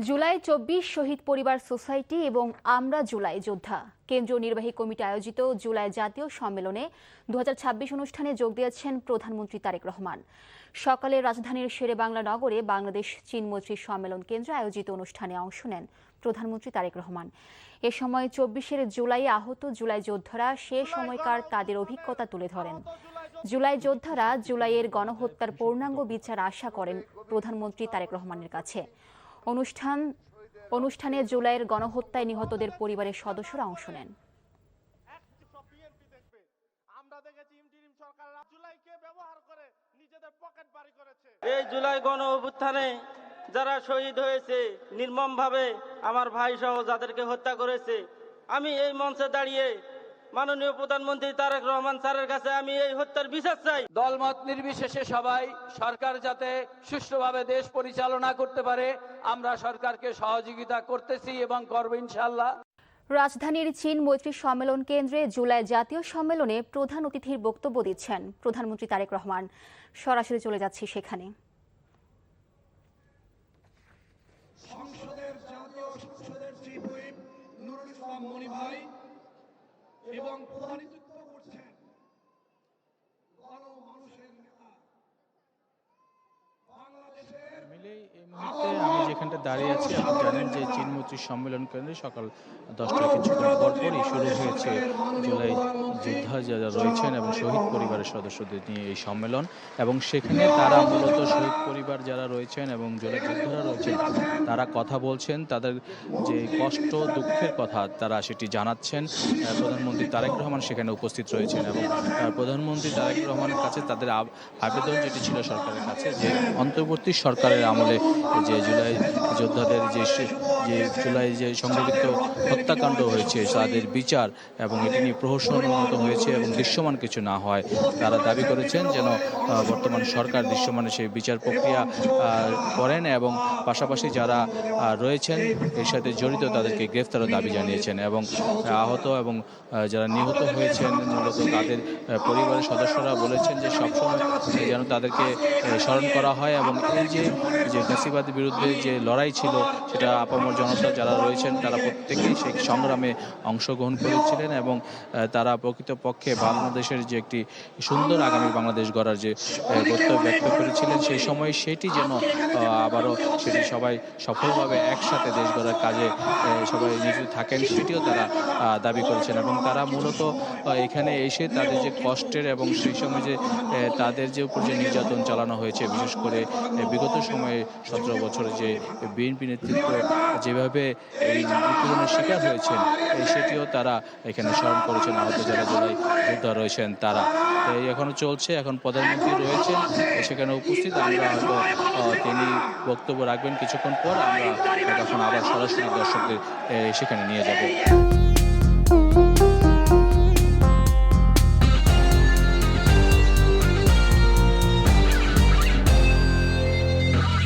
জুলাই ২৪ শহীদ পরিবার সোসাইটি এবং আমরা জুলাই যোদ্ধা কেন্দ্রীয় নির্বাহী কমিটি আয়োজিত জুলাই জাতীয় সম্মেলনে ২০২৬ অনুষ্ঠানে যোগ দিয়েছেন প্রধানমন্ত্রী তারেক রহমান। সকালে রাজধানীর শেরেবাংলা নগরে বাংলাদেশ চীন মৈত্রী সম্মেলন কেন্দ্রে আয়োজিত অনুষ্ঠানে অংশ নেন প্রধানমন্ত্রী তারেক রহমান। এ সময় ২৪ জুলাইয়ে আহত জুলাই যোদ্ধারা সে সময়কার তাদের অভিজ্ঞতা তুলে ধরেন। জুলাই যোদ্ধারা জুলাইয়ের গণহত্যার পূর্ণাঙ্গ বিচার আশা করেন প্রধানমন্ত্রী তারেক রহমানের কাছে। অনুষ্ঠানে জুলাইয়ের গণহত্যায় নিহতদের পরিবারের সদস্যরা অংশ নেন। এই জুলাই গণ অভ্যুত্থানে যারা শহীদ হয়েছে নির্মমভাবে, আমার ভাই সহ যাদেরকে হত্যা করেছে, আমি এই মঞ্চে দাঁড়িয়ে মাননীয় প্রধানমন্ত্রী তারেক রহমান স্যারের কাছে আমি এই হত্যার বিচার চাই। দলমত নির্বিশেষে সবাই সরকার যাতে সুষ্ঠুভাবে দেশ পরিচালনা করতে পারে, আমরা সরকারকে সহযোগিতা করতেছি এবং করব ইনশাআল্লাহ। রাজধানীর চীন মৈত্রী সম্মেলন কেন্দ্রে জুলাই জাতীয় সম্মেলনে প্রধান অতিথির বক্তব্য দিচ্ছেন প্রধানমন্ত্রী তারেক রহমান। সরাসরি চলে যাচ্ছি সেখানে। সংসদের জাতীয় সংসদের চিফ হুইপ নুরুল ইসলাম মনি ভাই এবং প্রধানিত্ব করছেন গণমানুষের নেতা বাংলাদেশের এই মুহূর্তে আমি যেখানটা দাঁড়িয়ে আছি, আপনি জানেন যে চীন মৈত্রী সম্মেলন কেন্দ্রে সকাল 10টার কিছুক্ষণ পরপরই শুরু হয়েছে জুলাই যোদ্ধা যারা রয়েছেন এবং শহীদ পরিবারের সদস্যদের নিয়ে এই সম্মেলন। এবং সেখানে তারা মূলত শহীদ পরিবার যারা রয়েছেন এবং জুলাই যোদ্ধারা রয়েছেন তারা কথা বলছেন, তাদের যে কষ্ট দুঃখের কথা তারা সেটি জানাচ্ছেন। প্রধানমন্ত্রী তারেক রহমান সেখানে উপস্থিত রয়েছেন এবং প্রধানমন্ত্রী তারেক রহমানের কাছে তাদের আবেদন যেটি ছিল সরকারের কাছে, যে অন্তর্বর্তী সরকারের আমলে যে জুলাই যোদ্ধাদের যে জুলাই যে সংঘটিত হত্যাকাণ্ড হয়েছে তাদের বিচার এবং এটি নিয়ে প্রহসন উন্নত হয়েছে এবং দৃশ্যমান কিছু না হয়, তারা দাবি করেছেন যেন বর্তমান সরকার দৃশ্যমানে সেই বিচার প্রক্রিয়া করেন এবং পাশাপাশি যারা রয়েছেন এর সাথে জড়িত তাদেরকে গ্রেফতারও দাবি জানিয়েছেন। এবং আহত এবং যারা নিহত হয়েছেন মূলত তাদের পরিবারের সদস্যরা বলেছেন যে সবসময় যেন তাদেরকে স্মরণ করা হয় এবং এই যে ফ্যাসিবাদের বিরুদ্ধে যে লড়াই ছিল সেটা আপামর জনতা যারা রয়েছেন তারা প্রত্যেকেই সেই সংগ্রামে অংশগ্রহণ করেছিলেন এবং তারা প্রকৃতপক্ষে বাংলাদেশের যে একটি সুন্দর আগামী বাংলাদেশ গড়ার যে বক্তব্য ব্যক্ত করেছিলেন, সেই সময় সেটি যেন আবারও সেটি সবাই সফলভাবে একসাথে দেশ গড়ার কাজে সবাই নিয়োজিত থাকেন সেটিও তারা দাবি করেছেন। এবং তারা মূলত এখানে এসে তাদের যে কষ্টের এবং সেই সময় যে তাদের যে উপর যে নির্যাতন চালানো হয়েছে, বিশেষ করে বিগত সময়ে 17 বছরে যে বিএনপি নেতৃত্ব যেভাবে এই নিপীড়নের শিকার হয়েছেন সেটিও তারা এখানে স্মরণ করেছেন। আহত যারা জুলাই যোদ্ধা রয়েছেন তারা এখনো চলছে, এখন প্রধানমন্ত্রী রয়েছেন সেখানে উপস্থিত। আমরা হয়তো তিনি বক্তব্য রাখবেন কিছুক্ষণ পর, আমরা তখন আবার সরাসরি দর্শকদের সেখানে নিয়ে যাব।